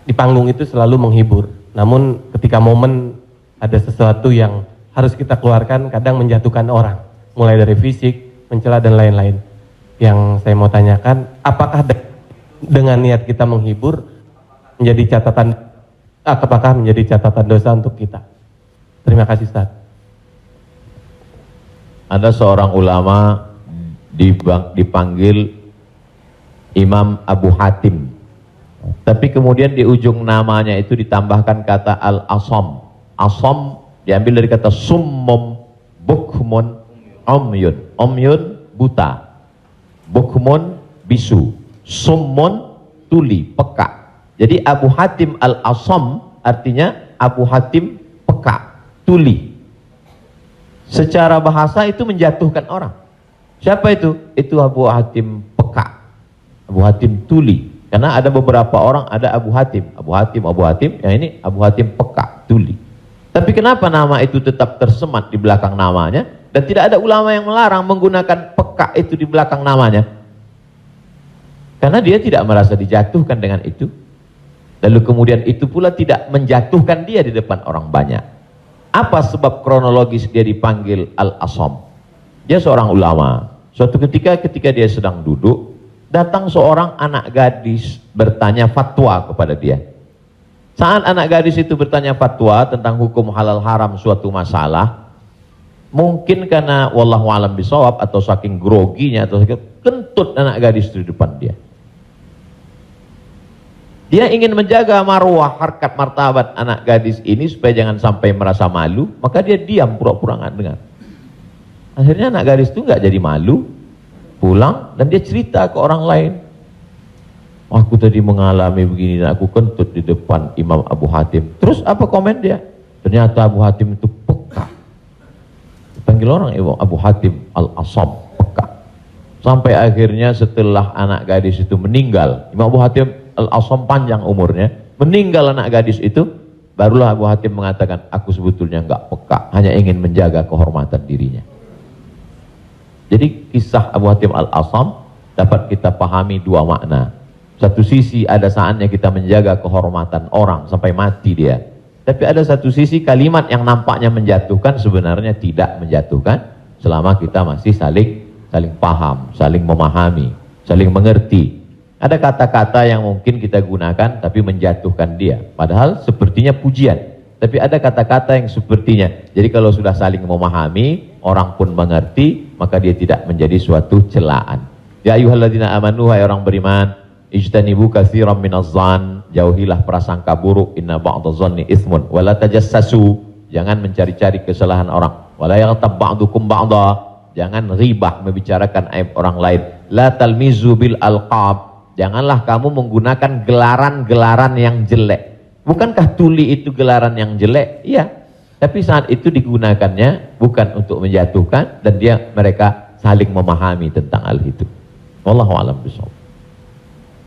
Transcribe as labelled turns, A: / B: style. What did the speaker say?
A: di panggung itu selalu menghibur. Namun ketika momen ada sesuatu yang harus kita keluarkan, kadang menjatuhkan orang. Mulai dari fisik, mencela dan lain-lain. Yang saya mau tanyakan, apakah dengan niat kita menghibur menjadi catatan, apakah menjadi catatan dosa untuk kita? Terima kasih, Ustaz.
B: Ada seorang ulama dipanggil Imam Abu Hatim, tapi kemudian di ujung namanya itu ditambahkan kata Al-Asam. Asam diambil dari kata summum, bukmun, umyun. Umyun buta, bukmun bisu, summun tuli, peka. Jadi Abu Hatim Al-Asam artinya Abu Hatim peka, tuli. Secara bahasa itu menjatuhkan orang. Siapa itu? Itu Abu Hatim peka, Abu Hatim tuli. Karena ada beberapa orang, ada Abu Hatim, Abu Hatim, Abu Hatim. Yang ini Abu Hatim peka, tuli. Tapi kenapa nama itu tetap tersemat di belakang namanya? Dan tidak ada ulama yang melarang menggunakan peka itu di belakang namanya. Karena dia tidak merasa dijatuhkan dengan itu. Lalu kemudian itu pula tidak menjatuhkan dia di depan orang banyak. Apa sebab kronologis dia dipanggil Al-Asam? Dia seorang ulama. Suatu ketika dia sedang duduk, datang seorang anak gadis bertanya fatwa kepada dia. Saat anak gadis itu bertanya fatwa tentang hukum halal haram suatu masalah, mungkin karena wallahu alam bisawab atau saking groginya atau kentut anak gadis itu di depan dia. Dia ingin menjaga marwah, harkat, martabat anak gadis ini supaya jangan sampai merasa malu, maka dia diam, pura-pura nggak dengar. Akhirnya anak gadis itu nggak jadi malu, pulang dan dia cerita ke orang lain. Aku tadi mengalami begini dan aku kentut di depan Imam Abu Hatim. Terus apa komen dia? Ternyata Abu Hatim itu peka. Dipanggil orang Abu Hatim Al-Asam, peka. Sampai akhirnya setelah anak gadis itu meninggal, Imam Abu Hatim Al-Asam panjang umurnya, meninggal anak gadis itu, barulah Abu Hatim mengatakan, aku sebetulnya enggak peka, hanya ingin menjaga kehormatan dirinya. Jadi kisah Abu Hatim Al-Asam dapat kita pahami dua makna. Satu sisi ada saatnya kita menjaga kehormatan orang sampai mati dia. Tapi ada satu sisi kalimat yang nampaknya menjatuhkan sebenarnya tidak menjatuhkan selama kita masih saling paham, saling memahami, saling mengerti. Ada kata-kata yang mungkin kita gunakan tapi menjatuhkan dia. Padahal sepertinya pujian. Tapi ada kata-kata yang sepertinya. Jadi kalau sudah saling memahami, orang pun mengerti, maka dia tidak menjadi suatu celaan. Ya ayyuhalladzina amanu, hai orang beriman, ijtanibu katsiran minadh-dhann, jauhilah prasangka buruk, inna ba'dadh-dhanni itsmun, wala tajassasu, jangan mencari-cari kesalahan orang, wala yaghtab ba'dukum ba'dha, jangan ribah membicarakan aib orang lain, la talmizu bil alqab, janganlah kamu menggunakan gelaran-gelaran yang jelek. Bukankah tuli itu gelaran yang jelek? Iya. Tapi saat itu digunakannya bukan untuk menjatuhkan dan mereka saling memahami tentang hal itu. Wallahu a'lam bishawab.